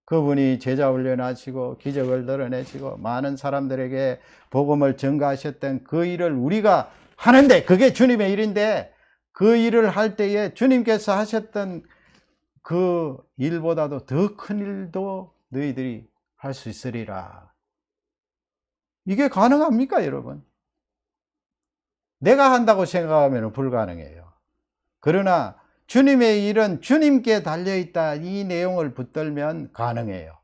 그분이 제자 훈련하시고 기적을 드러내시고 많은 사람들에게 복음을 전가하셨던 그 일을 우리가 하는데, 그게 주님의 일인데, 그 일을 할 때에 주님께서 하셨던 그 일보다도 더 큰 일도 너희들이 할 수 있으리라. 이게 가능합니까, 여러분? 내가 한다고 생각하면 불가능해요. 그러나 주님의 일은 주님께 달려있다, 이 내용을 붙들면 가능해요.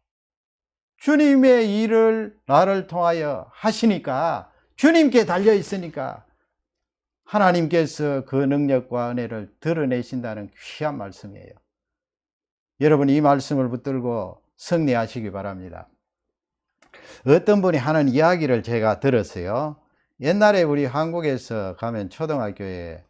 주님의 일을 나를 통하여 하시니까, 주님께 달려있으니까 하나님께서 그 능력과 은혜를 드러내신다는 귀한 말씀이에요. 여러분, 이 말씀을 붙들고 승리하시기 바랍니다. 어떤 분이 하는 이야기를 제가 들었어요. 옛날에 우리 한국에서 가면 초등학교에,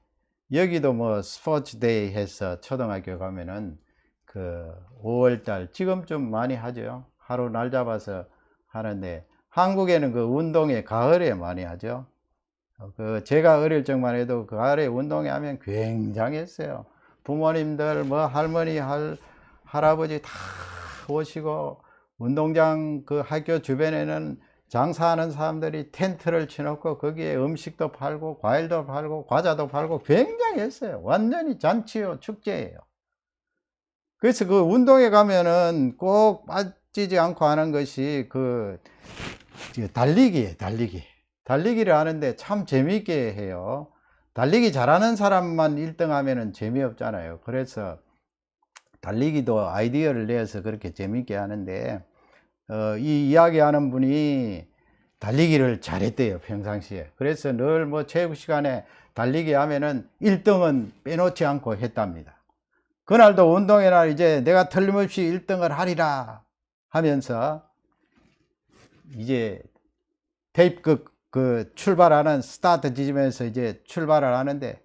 여기도 뭐 스포츠데이 해서 초등학교 가면은 그 5월달, 지금 좀 많이 하죠. 하루 날 잡아서 하는데, 한국에는 그 운동회 가을에 많이 하죠. 제가 어릴 적만 해도 그 가을에 운동회 하면 굉장했어요. 부모님들 뭐 할머니 할아버지 다 오시고, 운동장 그 학교 주변에는 장사하는 사람들이 텐트를 쳐놓고 거기에 음식도 팔고 과일도 팔고 과자도 팔고 굉장했어요. 완전히 잔치요, 축제예요. 그래서 그 운동회 가면은 꼭 빠지지 않고 하는 것이 그 달리기예요. 달리기를 하는데 참 재미있게 해요. 달리기 잘하는 사람만 1등 하면은 재미없잖아요. 그래서 달리기도 아이디어를 내서 그렇게 재밌게 하는데, 이 이야기하는 분이 달리기를 잘했대요, 평상시에. 그래서 늘 뭐 체육 시간에 달리기 하면은 1등은 빼놓지 않고 했답니다. 그날도 운동회 날 이제 내가 틀림없이 1등을 하리라 하면서 이제 테이프 그 출발하는 스타트 지점에서 이제 출발을 하는데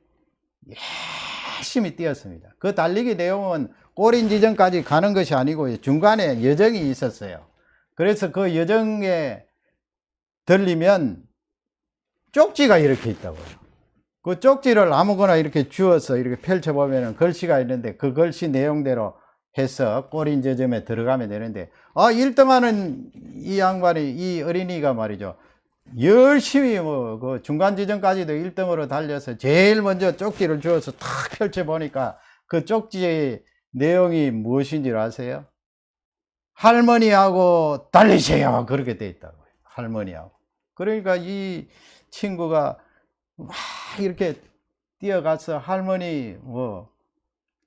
열심히 뛰었습니다. 그 달리기 내용은 골인 지점까지 가는 것이 아니고 중간에 여정이 있었어요. 그래서 그 여정에 들리면 쪽지가 이렇게 있다고요. 그 쪽지를 아무거나 이렇게 주워서 이렇게 펼쳐보면 글씨가 있는데 그 글씨 내용대로 해서 골인 지점에 들어가면 되는데, 1등하는 이 양반이, 이 어린이가 말이죠, 열심히 뭐 그 중간 지점까지도 1등으로 달려서 제일 먼저 쪽지를 주워서 탁 펼쳐보니까 그 쪽지의 내용이 무엇인지 아세요? 할머니하고 달리세요, 그렇게 돼 있다고요. 할머니하고. 그러니까 이 친구가 막 이렇게 뛰어가서 할머니, 뭐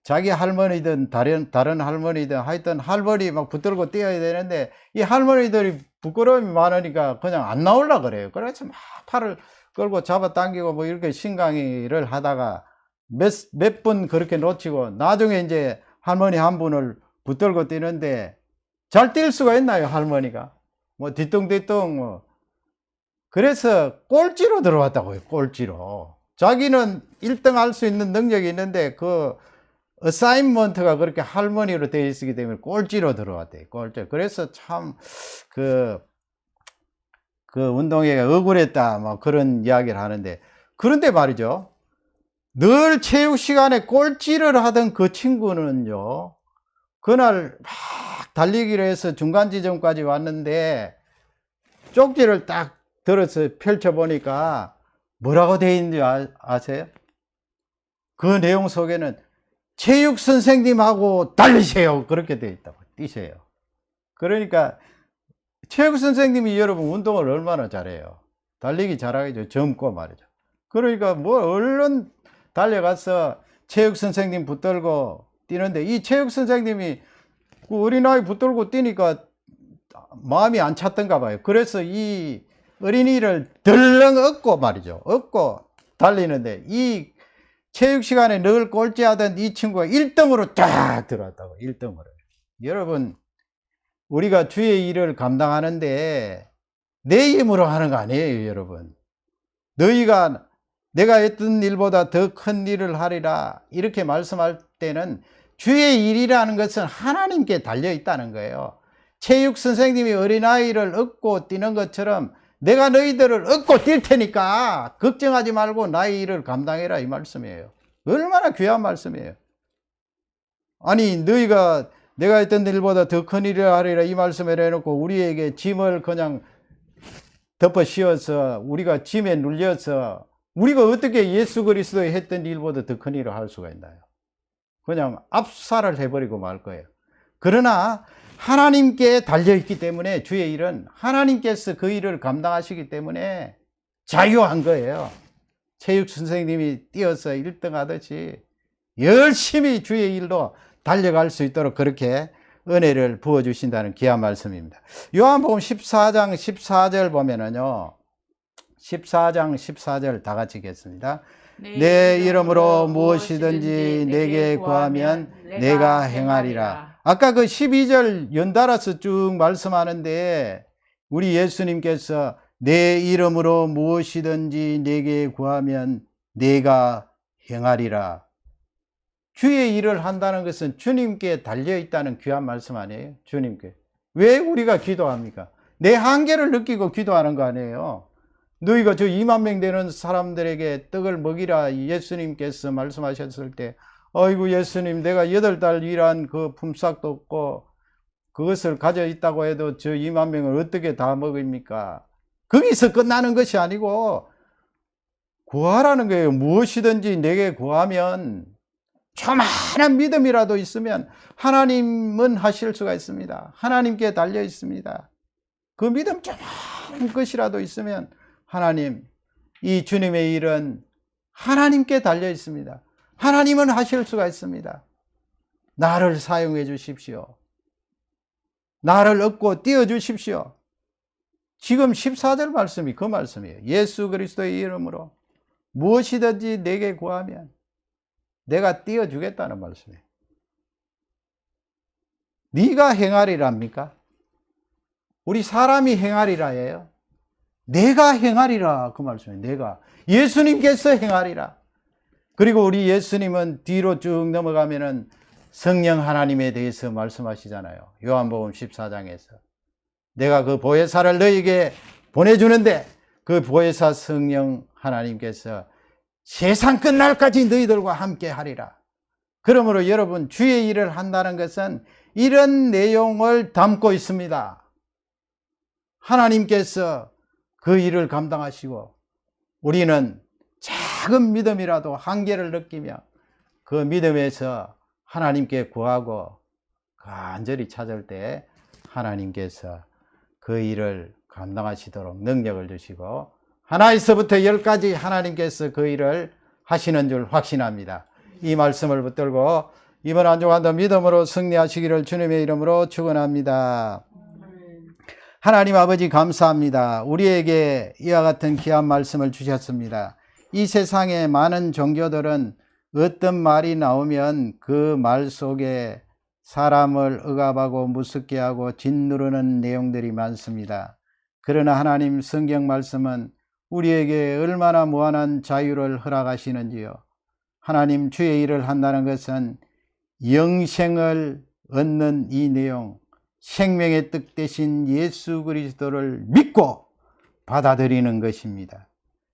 자기 할머니든 다른 할머니든 하여튼 할머니 막 붙들고 뛰어야 되는데, 이 할머니들이 부끄러움이 많으니까 그냥 안 나오려 그래요. 그래서 막 팔을 끌고 잡아당기고 뭐 이렇게 신강의를 하다가 몇 분 그렇게 놓치고 나중에 이제 할머니 한 분을 붙들고 뛰는데, 잘 뛸 수가 있나요, 할머니가? 뭐 뒤뚱뒤뚱 뭐. 그래서 꼴찌로 들어왔다고요, 꼴찌로. 자기는 1등 할 수 있는 능력이 있는데 그 어사인먼트가 그렇게 할머니로 되어 있기 때문에 꼴찌로 들어왔대요, 꼴찌. 그래서 참 그 운동회가 억울했다, 뭐 그런 이야기를 하는데, 그런데 말이죠, 늘 체육 시간에 꼴찌를 하던 그 친구는요, 그날 막 달리기를 해서 중간 지점까지 왔는데 쪽지를 딱 들어서 펼쳐보니까 뭐라고 되어 있는지 아세요? 그 내용 속에는 체육 선생님하고 달리세요, 그렇게 되어 있다고. 뛰세요. 그러니까 체육 선생님이 여러분 운동을 얼마나 잘해요? 달리기 잘하겠죠, 젊고 말이죠. 그러니까 뭐 얼른 달려가서 체육 선생님 붙들고 뛰는데, 이 체육 선생님이 그 어린아이 붙들고 뛰니까 마음이 안 찼던가 봐요. 그래서 이 어린이를 덜렁 업고 말이죠, 업고 달리는데, 이 체육 시간에 늘 꼴찌하던 이 친구가 1등으로 쫙 들어왔다고. 1등으로. 여러분, 우리가 주의 일을 감당하는데 내 힘으로 하는 거 아니에요, 여러분. 너희가 내가 했던 일보다 더 큰 일을 하리라 이렇게 말씀할 때는 주의 일이라는 것은 하나님께 달려 있다는 거예요. 체육 선생님이 어린아이를 업고 뛰는 것처럼 내가 너희들을 업고 뛸 테니까 걱정하지 말고 나의 일을 감당해라, 이 말씀이에요. 얼마나 귀한 말씀이에요. 아니, 너희가 내가 했던 일보다 더 큰 일을 하리라 이 말씀을 해놓고 우리에게 짐을 그냥 덮어 씌워서 우리가 짐에 눌려서 우리가 어떻게 예수 그리스도의 했던 일보다 더 큰 일을 할 수가 있나요? 그냥 압살을 해버리고 말 거예요. 그러나 하나님께 달려있기 때문에 주의 일은 하나님께서 그 일을 감당하시기 때문에 자유한 거예요. 체육 선생님이 뛰어서 1등 하듯이 열심히 주의 일로 달려갈 수 있도록 그렇게 은혜를 부어주신다는 귀한 말씀입니다. 요한복음 14장 14절 보면은요, 14장 14절 다 같이 읽겠습니다. 내 이름으로 무엇이든지 내게 구하면 내가 행하리라. 아까 그 12절 연달아서 쭉 말씀하는데, 우리 예수님께서 내 이름으로 무엇이든지 내게 구하면 내가 행하리라. 주의 일을 한다는 것은 주님께 달려있다는 귀한 말씀 아니에요? 주님께. 왜 우리가 기도합니까? 내 한계를 느끼고 기도하는 거 아니에요? 너희가 저 2만 명 되는 사람들에게 떡을 먹이라 예수님께서 말씀하셨을 때, 아이고 예수님, 내가 8달 일한 그 품삯도 없고 그것을 가져 있다고 해도 저 2만 명을 어떻게 다 먹입니까? 거기서 끝나는 것이 아니고 구하라는 거예요. 무엇이든지 내게 구하면, 조만한 믿음이라도 있으면 하나님은 하실 수가 있습니다. 하나님께 달려 있습니다. 그 믿음 조만한 것이라도 있으면 하나님, 이 주님의 일은 하나님께 달려 있습니다. 하나님은 하실 수가 있습니다. 나를 사용해 주십시오. 나를 얻고 띄워 주십시오. 지금 14절 말씀이 그 말씀이에요. 예수 그리스도의 이름으로 무엇이든지 내게 구하면 내가 띄워 주겠다는 말씀이에요. 네가 행하리랍니까? 우리 사람이 행하리라예요. 내가 행하리라 그 말씀이에요. 내가. 예수님께서 행하리라. 그리고 우리 예수님은 뒤로 쭉 넘어가면은 성령 하나님에 대해서 말씀하시잖아요. 요한복음 14장에서. 내가 그 보혜사를 너희에게 보내주는데 그 보혜사 성령 하나님께서 세상 끝날까지 너희들과 함께 하리라. 그러므로 여러분, 주의 일을 한다는 것은 이런 내용을 담고 있습니다. 하나님께서 그 일을 감당하시고 우리는 작은 믿음이라도 한계를 느끼며 그 믿음에서 하나님께 구하고 간절히 찾을 때 하나님께서 그 일을 감당하시도록 능력을 주시고 하나에서부터 10까지 하나님께서 그 일을 하시는 줄 확신합니다. 이 말씀을 붙들고 이번 한 주간도 믿음으로 승리하시기를 주님의 이름으로 축원합니다. 하나님 아버지 감사합니다. 우리에게 이와 같은 귀한 말씀을 주셨습니다. 이 세상에 많은 종교들은 어떤 말이 나오면 그 말 속에 사람을 억압하고 무섭게 하고 짓누르는 내용들이 많습니다. 그러나 하나님 성경 말씀은 우리에게 얼마나 무한한 자유를 허락하시는지요. 하나님 주의 일을 한다는 것은 영생을 얻는 이 내용, 생명의 뜻 대신 예수 그리스도를 믿고 받아들이는 것입니다.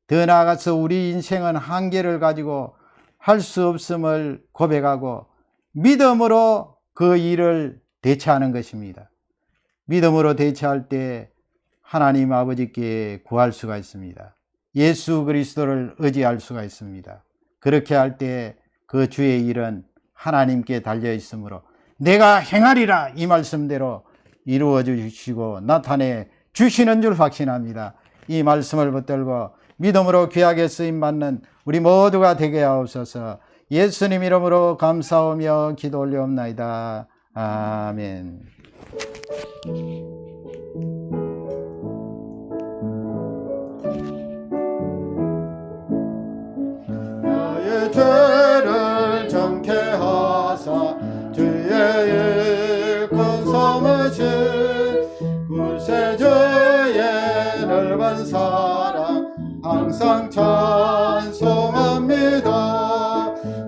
더 나아가서 우리 인생은 한계를 가지고 할 수 없음을 고백하고 믿음으로 그 일을 대처하는 것입니다. 믿음으로 대처할 때 하나님 아버지께 구할 수가 있습니다. 예수 그리스도를 의지할 수가 있습니다. 그렇게 할 때 그 주의 일은 하나님께 달려 있으므로 내가 행하리라 이 말씀대로 이루어 주시고 나타내 주시는 줄 확신합니다. 이 말씀을 붙들고 믿음으로 귀하게 쓰임받는 우리 모두가 되게 하옵소서. 예수님 이름으로 감사하며 기도 올려옵나이다. 아멘. 나의 죄를 정케 하사 주의 일꾼 삼으신 구세주의 넓은 사랑 항상 찬송합니다.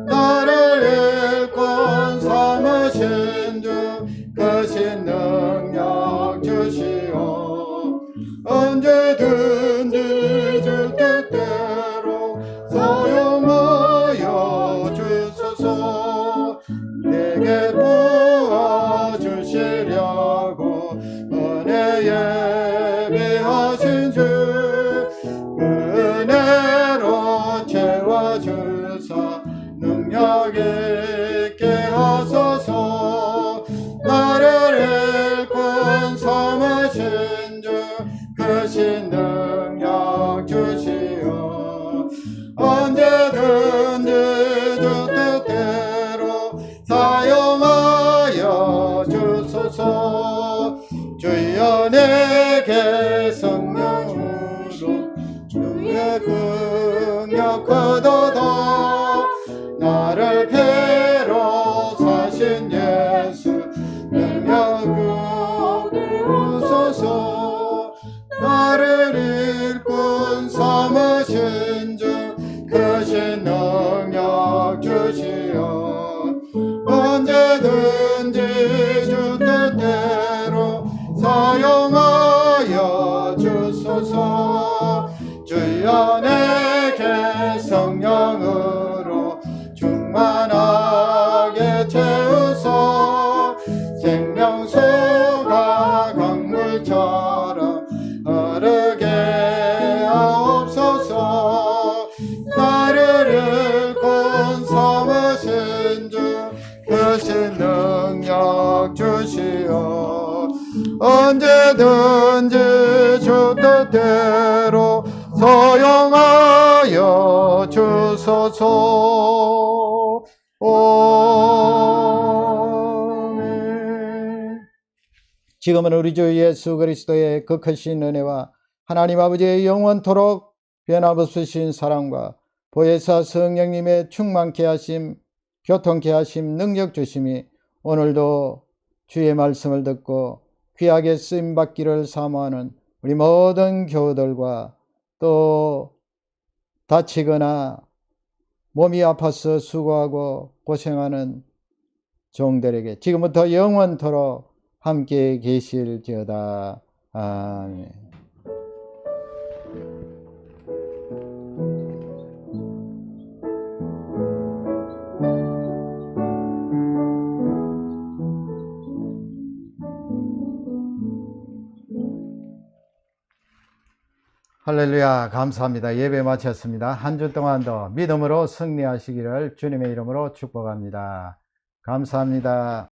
나를 일꾼 삼으신 주 크신 능력 주시오. 언제든지 주 뜻대로 사용하여 주소서. 내게 부어주시려고 은혜 예비하신 주 은혜로 채워주사 능력 있게 하소서. 나를 일꾼 삼으신 주 크신 능력 주시오. 언제든지 주 뜻대로 사용하여 주소서. 주여 내게 성령으로 주의 능력 거둬다. 나를 배로 사신 예수 능력 주소서. 나를 일꾼 삼으신 주 크신 능력 주시오. 언제든지 주 뜻대로 사용하여 주소서. 주여 내게 성령으로 충만하게 채우소. 생명수가 강물처럼 흐르게 하옵소서. 나를 일꾼 삼으신 주 크신 능력 주시오. 언제든지 주 뜻대로 사용하여 하여 주소서. 아멘. 지금은 우리 주 예수 그리스도의 그 크신 은혜와 하나님 아버지의 영원토록 변함없으신 사랑과 보혜사 성령님의 충만케 하심, 교통케 하심, 능력 주심이 오늘도 주의 말씀을 듣고 귀하게 쓰임받기를 사모하는 우리 모든 교우들과 또 다치거나 몸이 아파서 수고하고 고생하는 종들에게 지금부터 영원토록 함께 계실지어다. 아멘. 할렐루야, 감사합니다. 예배 마쳤습니다. 한 주 동안도 믿음으로 승리하시기를 주님의 이름으로 축복합니다. 감사합니다.